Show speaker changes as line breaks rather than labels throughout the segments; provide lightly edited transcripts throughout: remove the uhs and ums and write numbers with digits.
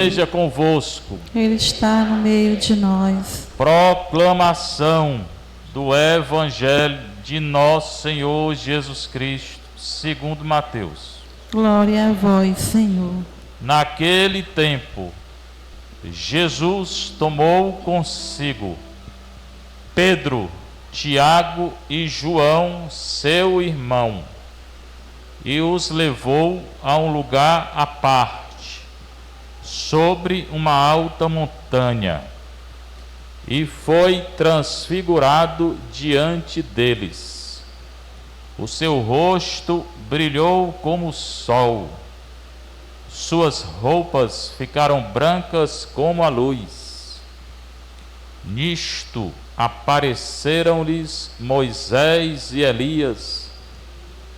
Esteja convosco.
Ele está no meio de nós.
Proclamação do Evangelho de nosso Senhor Jesus Cristo, segundo Mateus.
Glória a vós, Senhor.
Naquele tempo, Jesus tomou consigo Pedro, Tiago e João, seu irmão, e os levou a um lugar à parte, sobre uma alta montanha, e foi transfigurado diante deles. O seu rosto brilhou como o sol, suas roupas ficaram brancas como a luz. Nisto apareceram-lhes Moisés e Elias,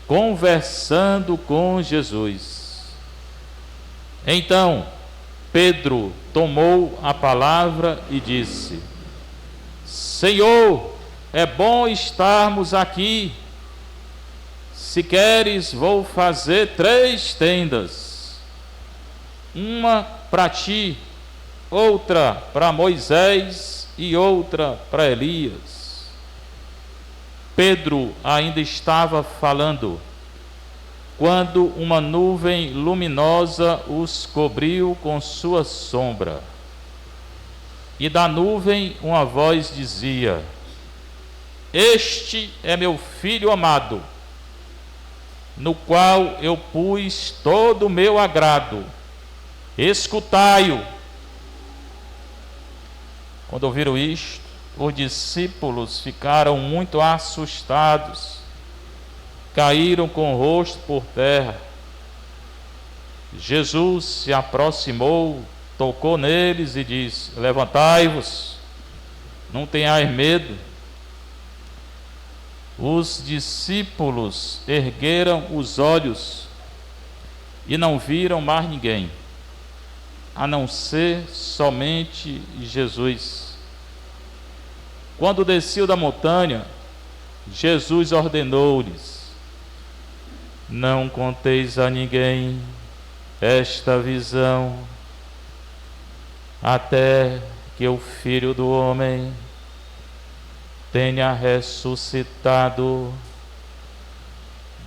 conversando com Jesus. Então Pedro tomou a palavra e disse: Senhor, é bom estarmos aqui. Se queres, vou fazer 3 tendas, uma para ti, outra para Moisés e outra para Elias. Pedro ainda estava falando, quando uma nuvem luminosa os cobriu com sua sombra. E da nuvem uma voz dizia: Este é meu filho amado, no qual eu pus todo o meu agrado. Escutai-o. Quando ouviram isto, os discípulos ficaram muito assustados, caíram com o rosto por terra. Jesus se aproximou, tocou neles e disse: Levantai-vos, não tenhais medo. Os discípulos ergueram os olhos e não viram mais ninguém, a não ser somente Jesus. Quando desciam da montanha, Jesus ordenou-lhes: Não conteis a ninguém esta visão, até que o Filho do Homem tenha ressuscitado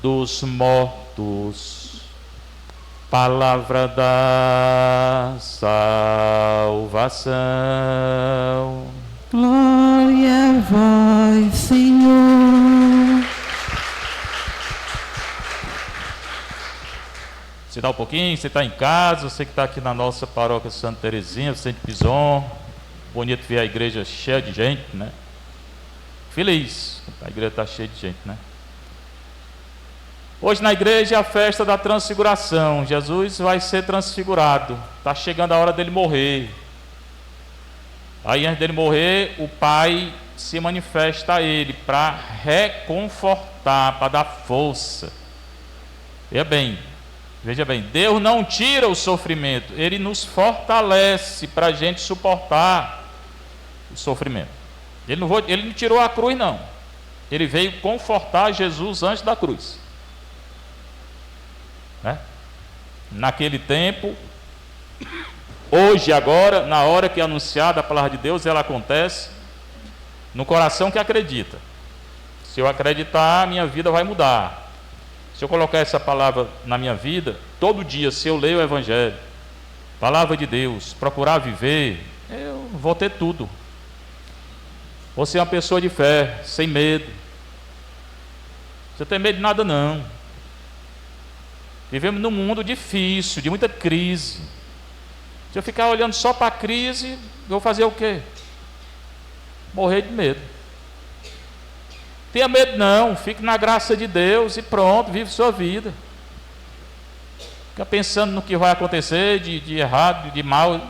dos mortos. Palavra da salvação.
Glória a vós, Senhor.
Se dá um pouquinho, você está em casa, você que está aqui na nossa paróquia Santa Terezinha, Vicente Pison. Bonito ver a igreja cheia de gente, né? Feliz, a igreja está cheia de gente, né? Hoje na igreja é a festa da transfiguração. Jesus vai ser transfigurado. Está chegando a hora dele morrer. Aí antes dele morrer, o Pai se manifesta a ele para reconfortar, para dar força. Veja bem, Deus não tira o sofrimento, Ele nos fortalece para a gente suportar o sofrimento. Ele não tirou a cruz, não. Ele veio confortar Jesus antes da cruz, né? Naquele tempo, hoje, agora, na hora que é anunciada a palavra de Deus, ela acontece no coração que acredita. Se eu acreditar, minha vida vai mudar. Se eu colocar essa palavra na minha vida, todo dia, se eu leio o Evangelho, palavra de Deus, procurar viver, eu vou ter tudo. Vou ser uma pessoa de fé, sem medo. Você tem medo de nada, não. Vivemos num mundo difícil, de muita crise. Se eu ficar olhando só para a crise, eu vou fazer o quê? Morrer de medo. Tenha medo não, fique na graça de Deus e pronto, vive sua vida. Fica pensando no que vai acontecer de errado, de mal,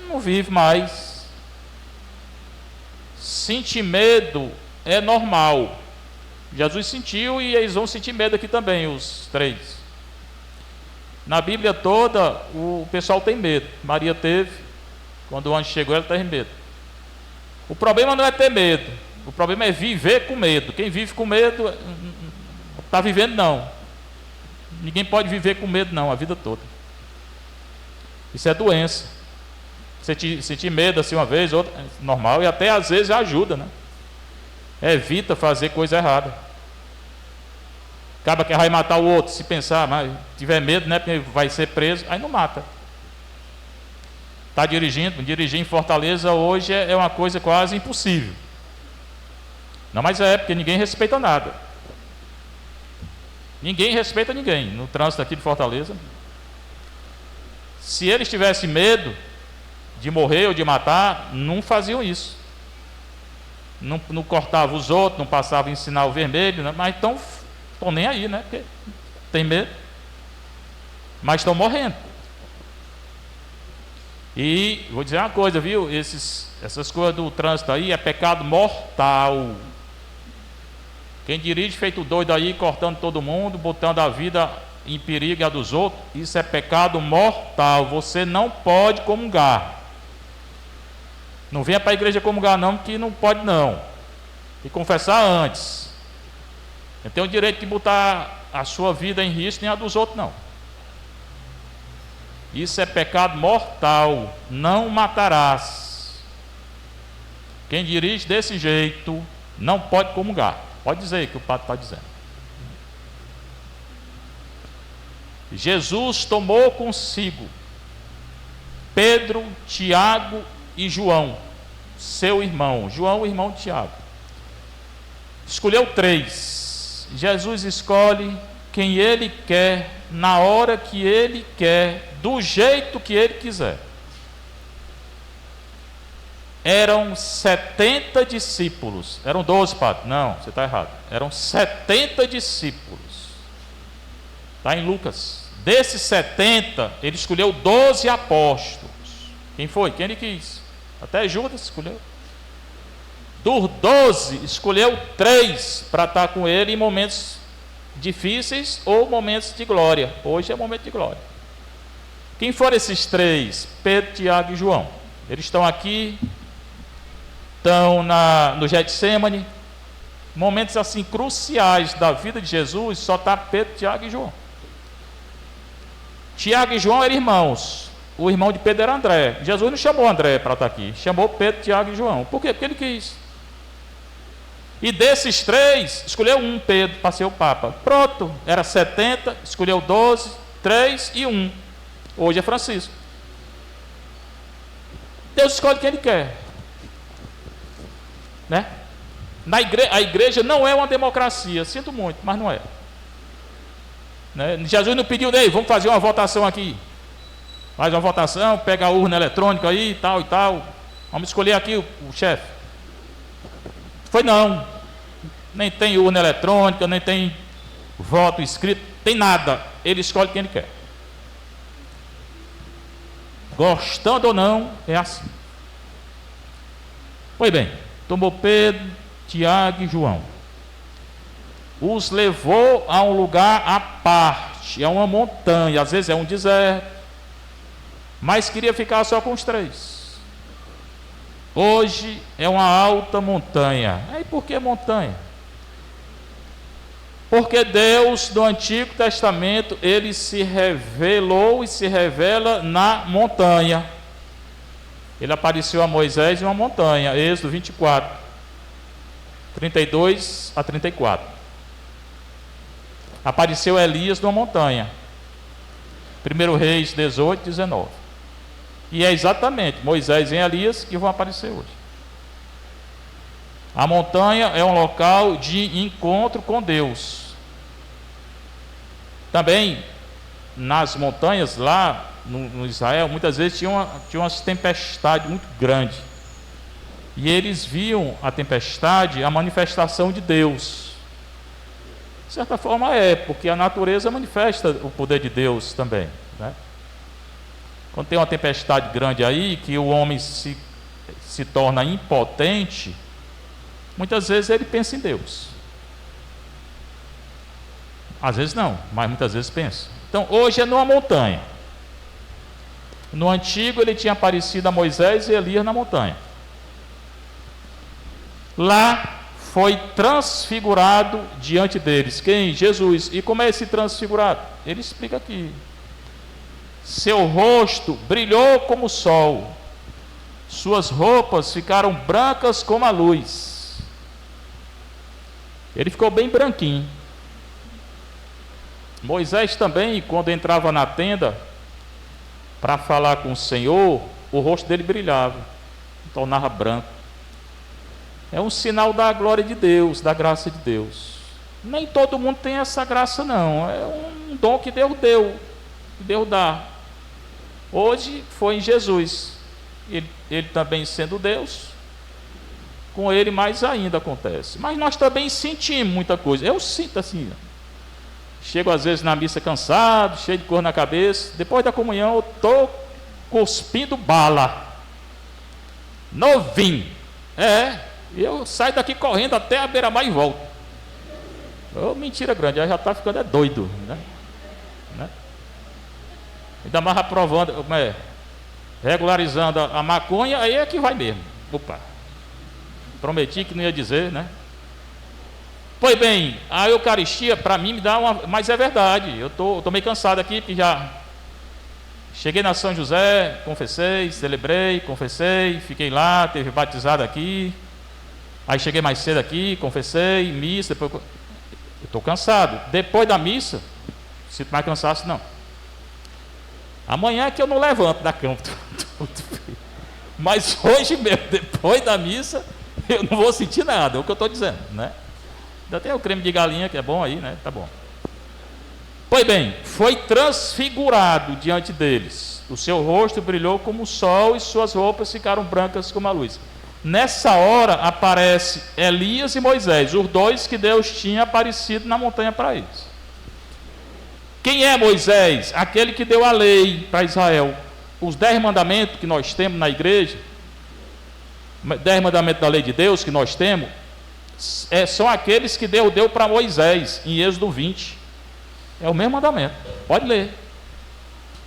não vive mais. Sentir medo é normal. Jesus sentiu e eles vão sentir medo aqui também, os 3. Na Bíblia toda, o pessoal tem medo. Maria teve, quando o anjo chegou, ela teve medo. O problema não é ter medo, o problema é viver com medo. Quem vive com medo está vivendo não. Ninguém pode viver com medo não, a vida toda. Isso é doença. Sentir medo assim uma vez, outra, é normal, e até às vezes ajuda, né? Evita fazer coisa errada. Acaba que vai matar o outro, se pensar, mas tiver medo, né, porque vai ser preso, aí não mata. Está dirigindo, dirigir em Fortaleza hoje é uma coisa quase impossível. Não, mas é porque ninguém respeita nada. Ninguém respeita ninguém no trânsito aqui de Fortaleza. Se eles tivessem medo de morrer ou de matar, não faziam isso. Não cortavam os outros, não passavam em sinal vermelho, né? Mas estão nem aí, né? Porque tem medo. Mas estão morrendo. E vou dizer uma coisa, viu? Essas coisas do trânsito aí é pecado mortal. Quem dirige feito doido aí, cortando todo mundo, botando a vida em perigo e a dos outros, isso é pecado mortal. Você não pode comungar. Não venha para a igreja comungar não, que não pode não. Tem que confessar antes. Não tem o direito de botar a sua vida em risco nem a dos outros não. Isso é pecado mortal. Não matarás. Quem dirige desse jeito não pode comungar. Pode dizer que o padre está dizendo. Jesus tomou consigo Pedro, Tiago e João, seu irmão. João, irmão de Tiago. Escolheu 3. Jesus escolhe quem ele quer, na hora que ele quer, do jeito que ele quiser. Eram 70 discípulos. Eram 12, padre. Não, você está errado. Eram 70 discípulos. Está em Lucas. Desses 70, ele escolheu 12 apóstolos. Quem foi? Quem ele quis? Até Judas escolheu. Dos 12, escolheu 3 para estar com ele em momentos difíceis ou momentos de glória. Hoje é momento de glória. Quem foram esses 3? Pedro, Tiago e João. Eles estão aqui, estão no Getsêmani. Momentos assim cruciais da vida de Jesus, só está Pedro, Tiago e João. Tiago e João eram irmãos. O irmão de Pedro era André. Jesus não chamou André para estar aqui, chamou Pedro, Tiago e João. Por quê? Porque ele quis. E desses 3, escolheu um, Pedro, para ser o Papa. Pronto, era 70, escolheu 12, 3 e 1. Hoje é Francisco. Deus escolhe quem ele quer, né? A igreja não é uma democracia, sinto muito, mas não é, né? Jesus não pediu, vamos fazer uma votação aqui, faz uma votação, pega a urna eletrônica aí e tal, vamos escolher aqui o chefe. Foi não, nem tem urna eletrônica, nem tem voto escrito, tem nada. Ele escolhe quem ele quer, gostando ou não, é assim. Pois bem, tomou Pedro, Tiago e João, os levou a um lugar à parte, a uma montanha, às vezes é um deserto, mas queria ficar só com os 3. Hoje é uma alta montanha. E por que montanha? Porque Deus, do Antigo Testamento, ele se revelou e se revela na montanha. Ele apareceu a Moisés em uma montanha, Êxodo 24, 32 a 34. Apareceu Elias numa montanha, 1 Reis 18, 19. E é exatamente Moisés e Elias que vão aparecer hoje. A montanha é um local de encontro com Deus. Também nas montanhas lá no Israel, muitas vezes tinha umas tempestades muito grandes. E eles viam a tempestade, a manifestação de Deus. De certa forma porque a natureza manifesta o poder de Deus também, né? Quando tem uma tempestade grande aí, que o homem se torna impotente, muitas vezes ele pensa em Deus. Às vezes não, mas muitas vezes pensa. Então hoje é numa montanha. No antigo ele tinha aparecido a Moisés e Elias na montanha. Lá foi transfigurado diante deles. Quem? Jesus. E como é esse transfigurado? Ele explica aqui. Seu rosto brilhou como o sol, suas roupas ficaram brancas como a luz. Ele ficou bem branquinho. Moisés também, quando entrava na tenda para falar com o Senhor, o rosto dele brilhava, tornava branco. É um sinal da glória de Deus, da graça de Deus. Nem todo mundo tem essa graça, não. É um dom que Deus deu, que Deus dá. Hoje foi em Jesus. Ele também sendo Deus, com ele mais ainda acontece. Mas nós também sentimos muita coisa. Eu sinto assim. Chego às vezes na missa cansado, cheio de cor na cabeça. Depois da comunhão eu estou cuspindo bala. Novinho. Eu saio daqui correndo até a beira-mar e volto. Mentira grande, aí já está ficando doido, né? Ainda mais aprovando, regularizando a maconha, aí é que vai mesmo. Opa, prometi que não ia dizer, né? Pois bem, a Eucaristia para mim me dá uma... Mas é verdade, eu tô meio cansado aqui, porque já cheguei na São José, confessei, celebrei, confessei, fiquei lá, teve batizado aqui. Aí cheguei mais cedo aqui, confessei, missa, depois... Eu estou cansado. Depois da missa, sinto mais cansaço, não. Amanhã é que eu não levanto da cama. Mas hoje mesmo, depois da missa, eu não vou sentir nada, é o que eu estou dizendo, né? Ainda tem o creme de galinha, que é bom aí, né? Tá bom. Pois bem, foi transfigurado diante deles. O seu rosto brilhou como o sol e suas roupas ficaram brancas como a luz. Nessa hora aparece Elias e Moisés, os dois que Deus tinha aparecido na montanha para eles. Quem é Moisés? Aquele que deu a lei para Israel. Os 10 mandamentos que nós temos na igreja, 10 mandamentos da lei de Deus que nós temos, são aqueles que Deus deu para Moisés, em Êxodo 20. É o mesmo mandamento, pode ler.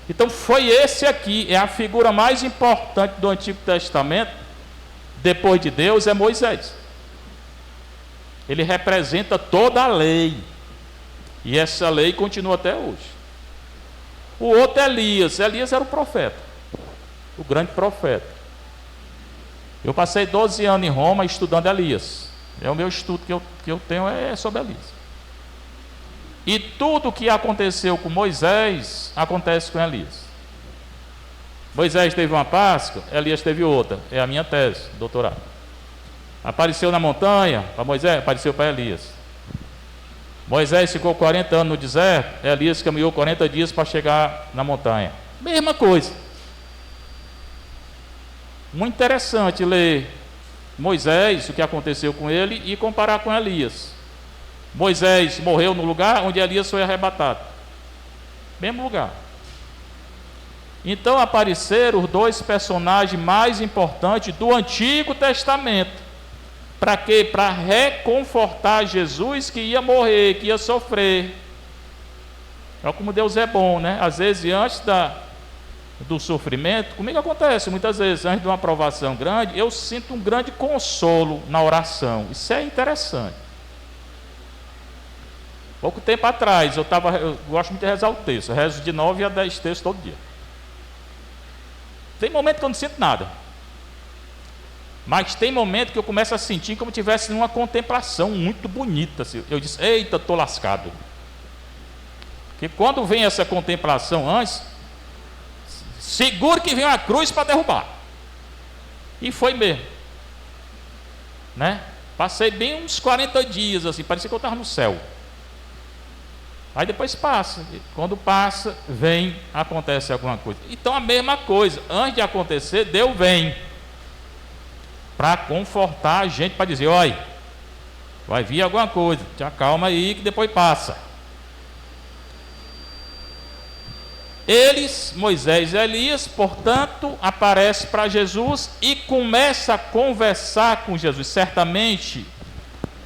Então foi esse aqui, é a figura mais importante do Antigo Testamento. Depois de Deus é Moisés. Ele representa toda a lei. E essa lei continua até hoje. O outro é Elias. Elias era o profeta, o grande profeta. Eu passei 12 anos em Roma estudando Elias. É o meu estudo que eu tenho é sobre Elias. E tudo que aconteceu com Moisés acontece com Elias. Moisés teve uma Páscoa, Elias teve outra. É a minha tese, doutorado. Apareceu na montanha para Moisés, apareceu para Elias. Moisés ficou 40 anos no deserto, Elias caminhou 40 dias para chegar na montanha. Mesma coisa. Muito interessante ler Moisés, o que aconteceu com ele, e comparar com Elias. Moisés morreu no lugar onde Elias foi arrebatado. Mesmo lugar. Então apareceram os dois personagens mais importantes do Antigo Testamento. Para quê? Para reconfortar Jesus que ia morrer, que ia sofrer. Olha como Deus é bom, né? Às vezes antes do sofrimento, comigo acontece muitas vezes, antes de uma provação grande, eu sinto um grande consolo na oração. Isso é interessante. Pouco tempo atrás, eu gosto muito de rezar o texto. Eu rezo de 9 a 10 textos todo dia. Tem momento que eu não sinto nada. Mas tem momento que eu começo a sentir como se tivesse numa contemplação muito bonita. Assim. Eu disse, eita, estou lascado. Porque quando vem essa contemplação antes, seguro que vem uma cruz para derrubar. E foi mesmo. Né? Passei bem uns 40 dias, assim, parecia que eu estava no céu. Aí depois passa, quando passa, acontece alguma coisa. Então a mesma coisa, antes de acontecer, Deus vem para confortar a gente, para dizer, olha, vai vir alguma coisa, te acalma aí que depois passa. Eles, Moisés e Elias, portanto, aparecem para Jesus e começa a conversar com Jesus. Certamente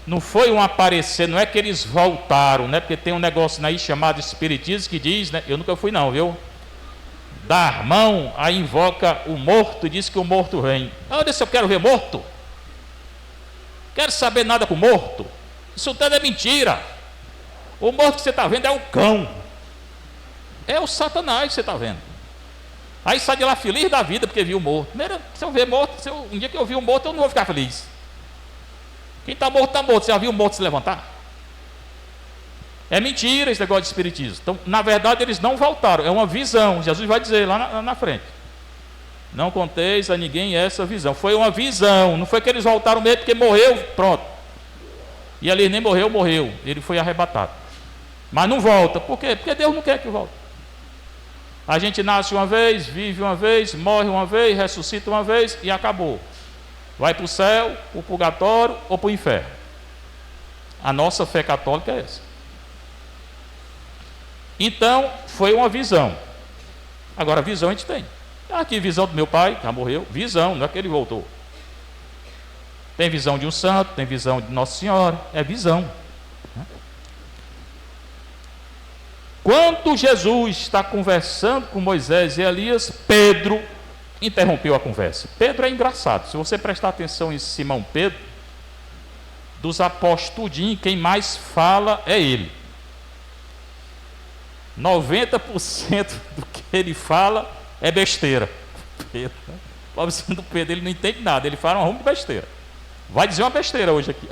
não foi um aparecer, não é que eles voltaram, né? Porque tem um negócio aí chamado espiritismo que diz, né? Eu nunca fui não, viu? Dá a mão, aí invoca o morto e diz que o morto vem. Olha, se eu quero ver morto, quero saber nada com morto. Isso tudo é mentira. O morto que você está vendo é o cão, é o Satanás que você está vendo. Aí sai de lá feliz da vida porque viu o morto. Primeiro, se eu ver morto, um dia que eu vi um morto, eu não vou ficar feliz. Quem está morto, está morto. Você já viu um morto se levantar? É mentira esse negócio de espiritismo. Então, na verdade, eles não voltaram. É uma visão. Jesus vai dizer lá na frente: não conteis a ninguém essa visão. Foi uma visão. Não foi que eles voltaram mesmo porque morreu, pronto. E ali nem morreu. Ele foi arrebatado. Mas não volta. Por quê? Porque Deus não quer que volte. A gente nasce uma vez, vive uma vez, morre uma vez, ressuscita uma vez e acabou. Vai para o céu, para o purgatório ou para o inferno. A nossa fé católica é essa. Então, foi uma visão. Agora, visão a gente tem. Aqui, visão do meu pai, que já morreu. Visão, não é que ele voltou. Tem visão de um santo, tem visão de Nossa Senhora. É visão. Quando Jesus está conversando com Moisés e Elias, Pedro interrompeu a conversa. Pedro é engraçado. Se você prestar atenção em Simão Pedro, dos apóstolos tudinho, quem mais fala é ele. 90% do que ele fala é besteira. Pedro, pobrezinho do Pedro, ele não entende nada. Ele fala um rumo de besteira. Vai dizer uma besteira hoje aqui.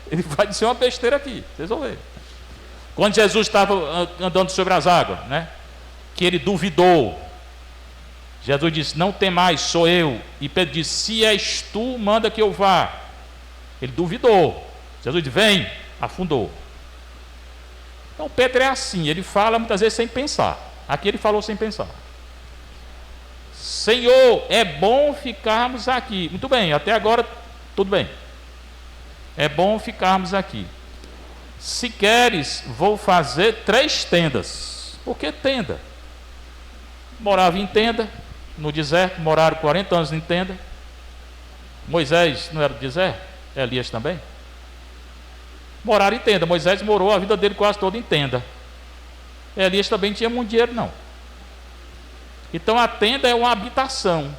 Ele vai dizer uma besteira aqui. Vocês vão ver. Quando Jesus estava andando sobre as águas, né? Que ele duvidou. Jesus disse: não tem mais, sou eu. E Pedro disse: se és tu, manda que eu vá. Ele duvidou. Jesus disse: vem, afundou. Então Pedro é assim, ele fala muitas vezes sem pensar. Aqui ele falou sem pensar. Senhor, é bom ficarmos aqui. Muito bem, até agora tudo bem. É bom ficarmos aqui. Se queres, vou fazer 3 tendas. Por que tenda? Morava em tenda, no deserto, moraram 40 anos em tenda. Moisés não era do deserto? Elias também? Moraram em tenda. Moisés morou a vida dele quase toda em tenda. Elias também não tinha muito dinheiro, não. Então a tenda é uma habitação.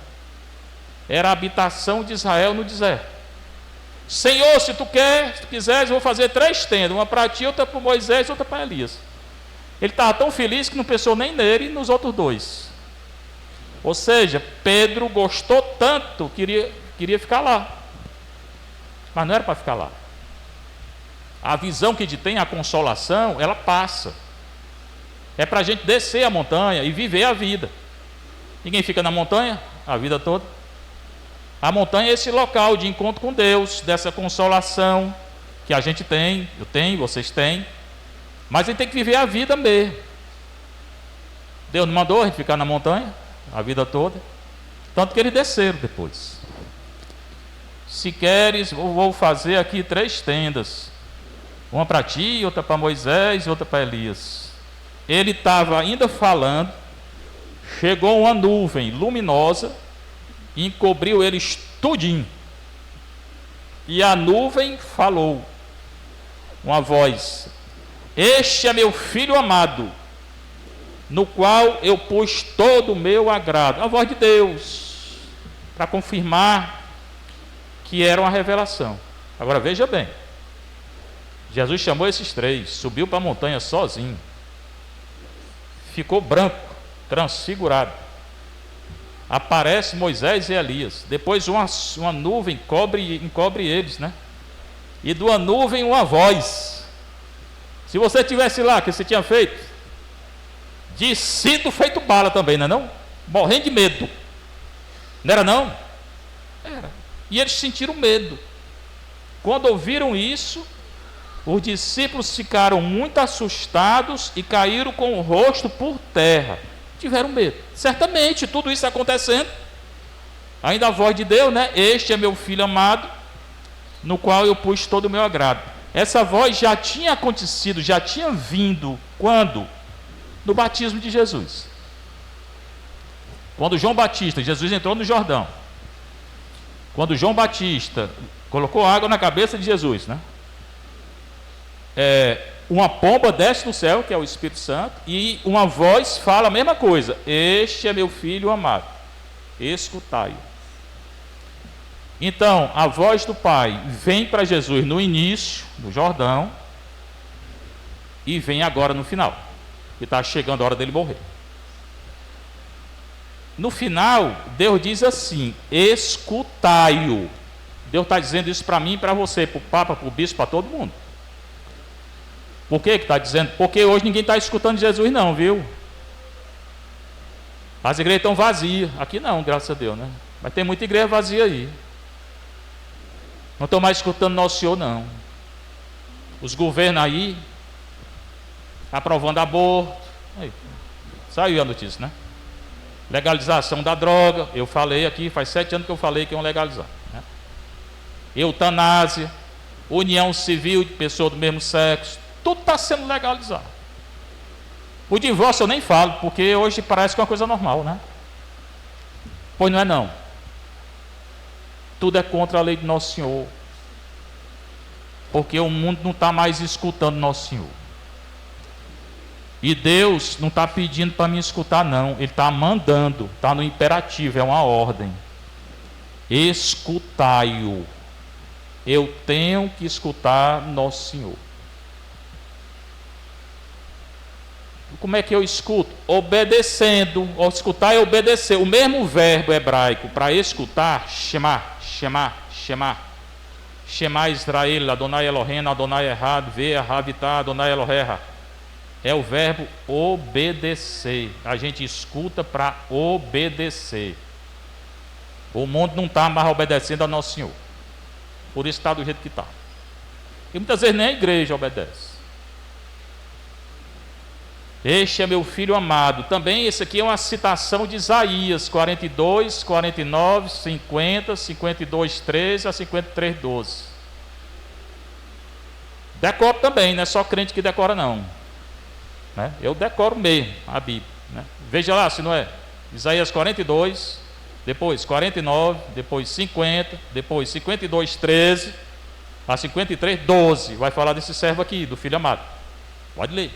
Era a habitação de Israel no deserto. Senhor, se tu quiseres, eu vou fazer 3 tendas. Uma para ti, outra para Moisés, outra para Elias. Ele estava tão feliz que não pensou nem nele e nos outros 2. Ou seja, Pedro gostou tanto, queria ficar lá. Mas não era para ficar lá. A visão que a gente tem, a consolação, ela passa. É para a gente descer a montanha e viver a vida. Ninguém fica na montanha a vida toda. A montanha é esse local de encontro com Deus, dessa consolação que a gente tem, eu tenho, vocês têm. Mas a gente tem que viver a vida mesmo. Deus não mandou a gente ficar na montanha a vida toda. Tanto que eles desceram depois. Se queres, eu vou fazer aqui 3 tendas. Uma para ti, outra para Moisés e outra para Elias. Ele estava ainda falando, chegou uma nuvem luminosa e encobriu eles tudinho. E a nuvem falou, uma voz: este é meu filho amado, no qual eu pus todo o meu agrado. A voz de Deus, para confirmar que era uma revelação. Agora veja bem, Jesus chamou esses 3, subiu para a montanha sozinho, ficou branco, transfigurado. Aparece Moisés e Elias. Depois uma nuvem encobre eles, né? E de uma nuvem uma voz. Se você estivesse lá, o que você tinha feito? Sido feito bala também, não é não? Morrendo de medo. Não era não? Era. E eles sentiram medo. Quando ouviram isso, os discípulos ficaram muito assustados e caíram com o rosto por terra. Tiveram medo. Certamente, tudo isso acontecendo. Ainda a voz de Deus, né? Este é meu filho amado, no qual eu pus todo o meu agrado. Essa voz já tinha acontecido, já tinha vindo. Quando? No batismo de Jesus. Quando João Batista, Jesus entrou no Jordão. Quando João Batista colocou água na cabeça de Jesus, né? Uma pomba desce do céu, que é o Espírito Santo, e uma voz fala a mesma coisa: este é meu filho amado, escutai-o. Então, a voz do Pai vem para Jesus no início do Jordão e vem agora no final, que está chegando a hora dele morrer. No final, Deus diz assim: escutai-o. Deus está dizendo isso para mim e para você, para o Papa, para o Bispo, para todo mundo. Por que está dizendo? Porque hoje ninguém está escutando Jesus não, viu? As igrejas estão vazias. Aqui não, graças a Deus, né? Mas tem muita igreja vazia aí. Não estão mais escutando Nosso Senhor, não. Os governos aí aprovando aborto. Aí, saiu a notícia, né? Legalização da droga. Eu falei aqui, faz 7 anos que eu falei que iam legalizar, né? Eutanásia, união civil de pessoas do mesmo sexo. Tudo está sendo legalizado. O divórcio eu nem falo, porque hoje parece que é uma coisa normal, né? Pois não é não. Tudo é contra a lei de Nosso Senhor. Porque o mundo não está mais escutando Nosso Senhor. E Deus não está pedindo para me escutar não. Ele está mandando, está no imperativo, é uma ordem. Escutai-o. Eu tenho que escutar Nosso Senhor. Como é que eu escuto? Obedecendo. Escutar é obedecer. O mesmo verbo hebraico para escutar, shemar, shemar, shemar. Shema Israel, Adonai Eloheinu, Adonai Echad, Ve'ahavitah, Adonai Elohecha. É o verbo obedecer. A gente escuta para obedecer. O mundo não está mais obedecendo a Nosso Senhor. Por isso está do jeito que está. E muitas vezes nem a igreja obedece. Este é meu filho amado. Também esse aqui é uma citação de Isaías 42, 49, 50, 52, 13 a 53, 12. Decoro também, não é só crente que decora não, né? Eu decoro mesmo a Bíblia, né? Veja lá se não é. Isaías 42, depois 49, depois 50, depois 52, 13 a 53, 12. Vai falar desse servo aqui, do filho amado. Pode ler.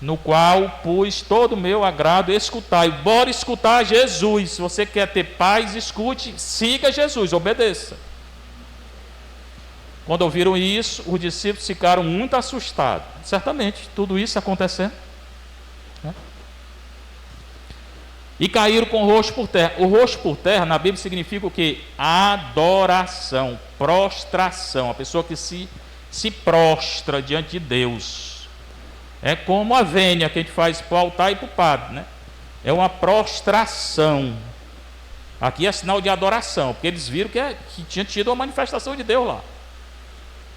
No qual pus todo o meu agrado, escutai. Bora escutar Jesus. Se você quer ter paz, escute, siga Jesus, obedeça. Quando ouviram isso, os discípulos ficaram muito assustados. Certamente, tudo isso acontecendo, né? E caíram com o rosto por terra. O rosto por terra, na Bíblia, significa o quê? Adoração, prostração. A pessoa que se prostra diante de Deus. É como a vênia que a gente faz para o altar e para o padre, né? É uma prostração. Aqui é sinal de adoração, porque eles viram que tinha tido uma manifestação de Deus lá.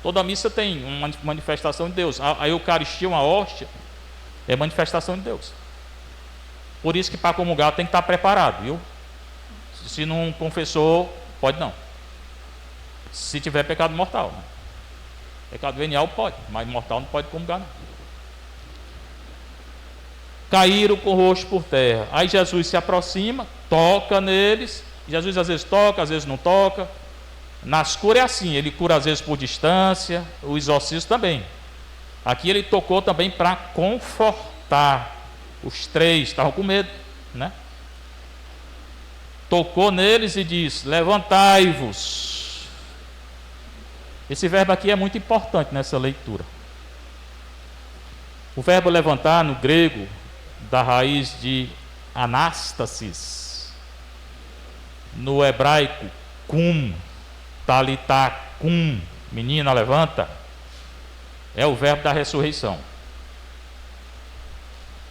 Toda missa tem uma manifestação de Deus. A Eucaristia, uma hóstia, é manifestação de Deus. Por isso que para comungar tem que estar preparado, viu? Se não confessou, pode não. Se tiver pecado mortal, né? Pecado venial pode, mas mortal não pode comungar não. Caíram com o rosto por terra. Aí Jesus se aproxima, toca neles. Jesus às vezes toca, às vezes não toca. Nas curas é assim, ele cura às vezes por distância, o exorcismo também. Aqui ele tocou também para confortar. Os 3 estavam com medo, né? Tocou neles e disse: levantai-vos. Esse verbo aqui é muito importante nessa leitura. O verbo levantar no grego, da raiz de anástasis, no hebraico kum, talitá kum, menina levanta, é o verbo da ressurreição.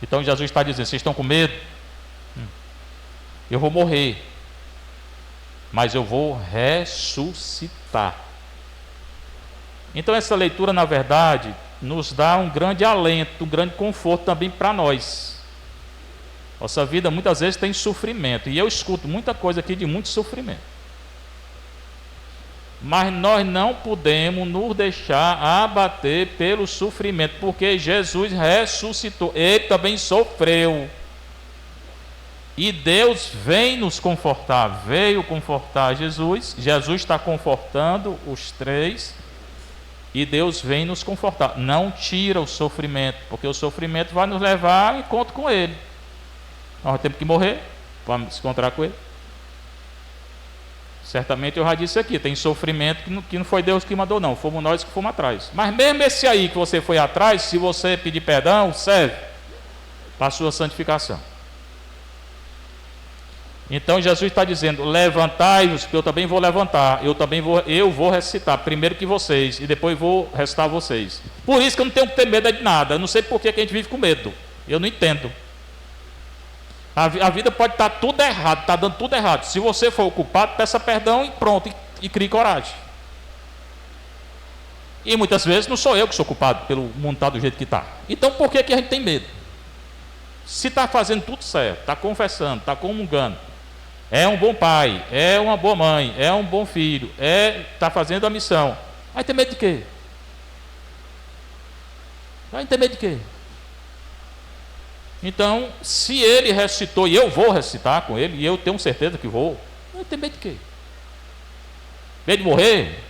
Então Jesus está dizendo: vocês estão com medo? Eu vou morrer, mas eu vou ressuscitar. Então essa leitura, na verdade, nos dá um grande alento, um grande conforto também para nós. Nossa vida muitas vezes tem sofrimento, e eu escuto muita coisa aqui de muito sofrimento. Mas nós não podemos nos deixar abater pelo sofrimento, porque Jesus ressuscitou, ele também sofreu. E Deus vem nos confortar, veio confortar Jesus. Jesus está confortando os 3, e Deus vem nos confortar. Não tira o sofrimento, porque o sofrimento vai nos levar ao encontro com Ele. Nós temos que morrer para se encontrar com Ele. Certamente eu já disse aqui, tem sofrimento que não foi Deus que mandou não, fomos nós que fomos atrás. Mas mesmo esse aí que você foi atrás, se você pedir perdão, serve para a sua santificação. Então Jesus está dizendo: levantai-vos, porque eu também vou levantar, eu vou ressuscitar primeiro que vocês, e depois vou ressuscitar vocês. Por isso que eu não tenho que ter medo de nada. Eu não sei por que a gente vive com medo. Eu não entendo. A vida pode estar tudo errado, está dando tudo errado. Se você for o culpado, peça perdão e pronto, e crie coragem. E muitas vezes não sou eu que sou culpado pelo mundo estar do jeito que está. Então por que a gente tem medo? Se está fazendo tudo certo, está confessando, está comungando, é um bom pai, é uma boa mãe, é um bom filho, está fazendo a missão, vai ter medo de quê? Vai ter medo de quê? Então, se ele ressuscitou e eu vou ressuscitar com ele, e eu tenho certeza que vou, vai ter medo de quê? Medo de morrer?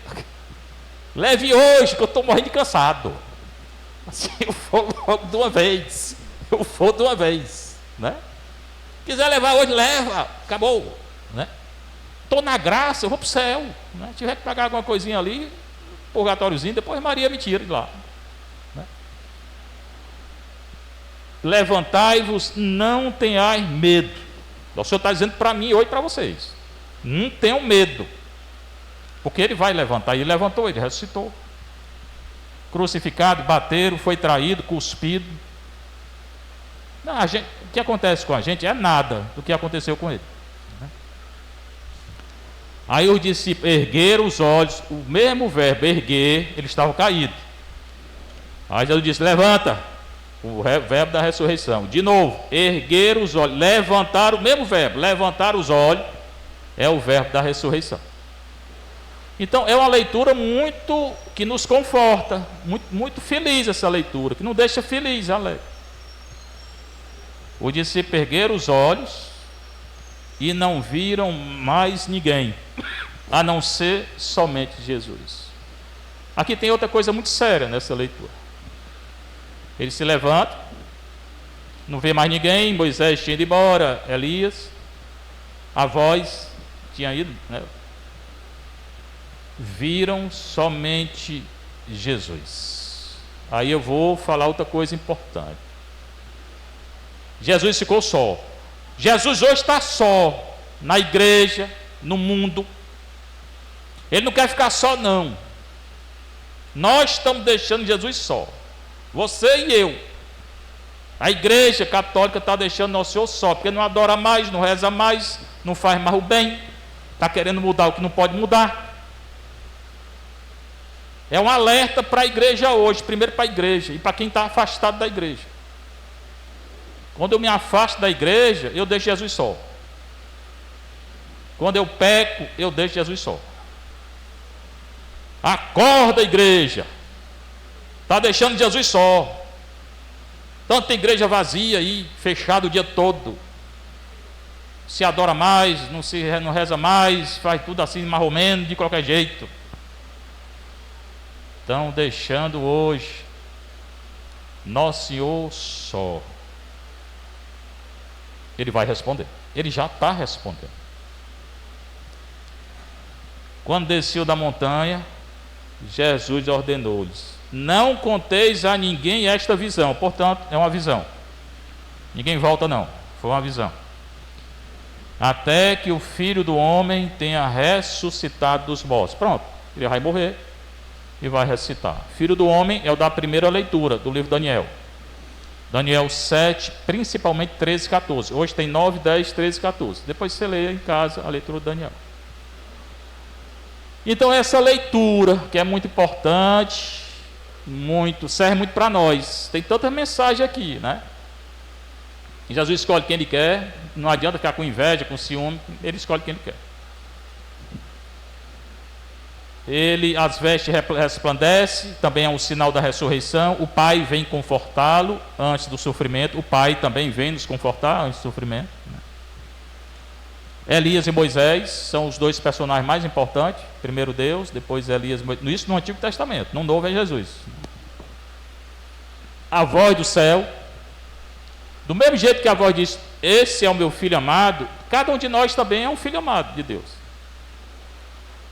Leve hoje, que eu estou morrendo de cansado. Assim, eu vou logo de uma vez. Eu vou de uma vez, né? Quiser levar hoje, leva, acabou, né? Estou na graça, eu vou para o céu, né? Se tiver que pagar alguma coisinha ali, purgatóriozinho, depois Maria me tira de lá, né? Levantai-vos, não tenhais medo. O Senhor está dizendo para mim e hoje para vocês: não tenham medo, porque Ele vai levantar. Ele levantou, Ele ressuscitou. Crucificado, bateram, foi traído, cuspido. Não, o que acontece com a gente é nada do que aconteceu com ele, né? Aí os discípulos ergueram os olhos, o mesmo verbo erguer, eles estavam caídos. Aí Jesus disse: levanta, o verbo da ressurreição. De novo, erguer os olhos, levantar, o mesmo verbo, levantar os olhos, é o verbo da ressurreição. Então é uma leitura muito que nos conforta, muito feliz essa leitura, que não deixa feliz, alegre. Os discípulos ergueram os olhos e não viram mais ninguém, a não ser somente Jesus. Aqui tem outra coisa muito séria nessa leitura. Ele se levanta, não vê mais ninguém, Moisés tinha ido embora, Elias, a voz tinha ido, né? Viram somente Jesus. Aí eu vou falar outra coisa importante. Jesus ficou só. Jesus hoje está só na igreja, no mundo. Ele não quer ficar só, não. Nós estamos deixando Jesus só, você e eu. A igreja católica está deixando nosso Senhor só, porque não adora mais, não reza mais, não faz mais o bem, está querendo mudar o que não pode mudar. É um alerta para a igreja hoje, primeiro para a igreja e para quem está afastado da igreja. Quando eu me afasto da igreja, eu deixo Jesus só. Quando eu peco, eu deixo Jesus só. Acorda, igreja. Está deixando Jesus só. Tanta igreja vazia aí, fechada o dia todo. Se adora mais, não reza mais, faz tudo assim, mais ou menos, de qualquer jeito. Estão deixando hoje Nosso Senhor só. Ele vai responder. Ele já está respondendo. Quando desceu da montanha, Jesus ordenou-lhes: não conteis a ninguém esta visão. Portanto, é uma visão. Ninguém volta, não. Foi uma visão. Até que o Filho do Homem tenha ressuscitado dos mortos. Pronto. Ele vai morrer e vai ressuscitar. Filho do Homem é o da primeira leitura do livro de Daniel. Daniel 7, principalmente 13 e 14. Hoje tem 9, 10, 13 e 14. Depois você lê em casa a leitura de Daniel. Então essa leitura, que é muito importante, serve muito para nós. Tem tanta mensagem aqui, né? E Jesus escolhe quem Ele quer. Não adianta ficar com inveja, com ciúme. Ele escolhe quem Ele quer. As vestes resplandecem, também é um sinal da ressurreição. O Pai vem confortá-lo antes do sofrimento. O Pai também vem nos confortar antes do sofrimento. Elias e Moisés são os dois personagens mais importantes. Primeiro Deus, depois Elias e Moisés. Isso no Antigo Testamento, no Novo é Jesus. A voz do céu. Do mesmo jeito que a voz diz: esse é o meu filho amado, cada um de nós também é um filho amado de Deus.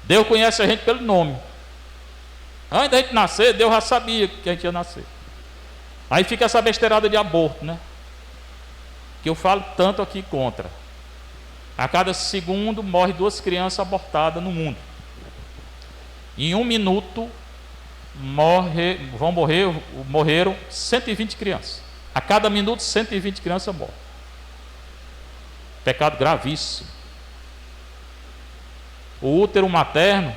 Deus conhece a gente pelo nome. Antes da gente nascer, Deus já sabia que a gente ia nascer. Aí fica essa besteirada de aborto, né? Que eu falo tanto aqui contra. A cada segundo morre 2 crianças abortadas no mundo. Em 1 minuto morreram 120 crianças. A cada minuto 120 crianças morrem. Pecado gravíssimo. O útero materno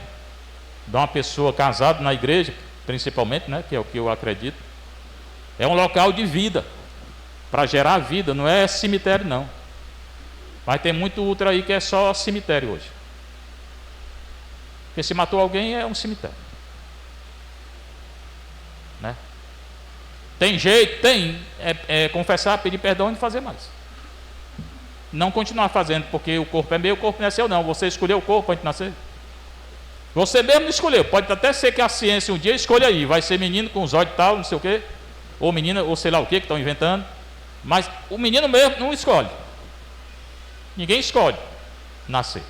de uma pessoa casada na igreja, principalmente, né, que é o que eu acredito, é um local de vida, para gerar vida, não é cemitério não. Mas tem muito útero aí que é só cemitério hoje. Porque se matou alguém é um cemitério, né? Tem jeito? Tem. Confessar, pedir perdão e não fazer mais. Não continuar fazendo, porque o corpo é meu, o corpo não é seu não. Você escolheu o corpo antes de nascer? Você mesmo não escolheu. Pode até ser que a ciência um dia escolha aí, vai ser menino com os olhos e tal, não sei o quê, ou menina, ou sei lá o que estão inventando. Mas o menino mesmo não escolhe. Ninguém escolhe nascer.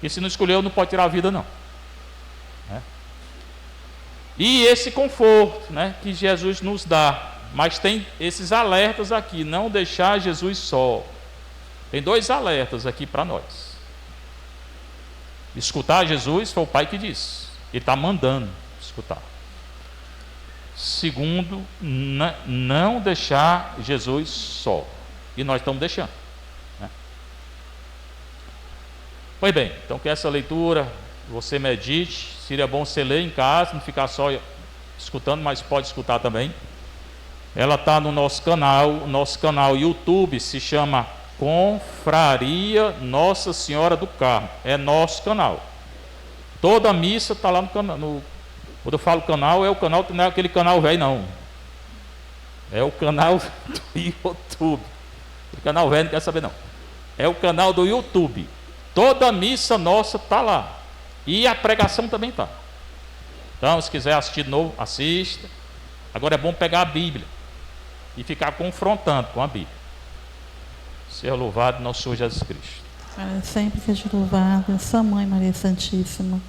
E se não escolheu, não pode tirar a vida não, né? E esse conforto, né, que Jesus nos dá. Mas tem esses alertas aqui, não deixar Jesus só. Tem 2 alertas aqui para nós. Escutar Jesus, foi o Pai que disse. Ele está mandando escutar. Segundo, não deixar Jesus só. E nós estamos deixando, né? Pois bem, então que essa leitura você medite. Seria bom você ler em casa, não ficar só escutando, mas pode escutar também. Ela está no nosso canal. O nosso canal YouTube se chama Confraria Nossa Senhora do Carmo. É nosso canal. Toda a missa está lá no canal. Quando eu falo canal, é o canal, não é aquele canal velho não. É o canal do YouTube. O canal velho não quer saber não. É o canal do YouTube. Toda a missa nossa está lá. E a pregação também está. Então, se quiser assistir de novo, assista. Agora é bom pegar a Bíblia e ficar confrontando com a Bíblia. Seja louvado nosso Senhor Jesus Cristo.
Para sempre seja louvada, Sua Mãe Maria Santíssima.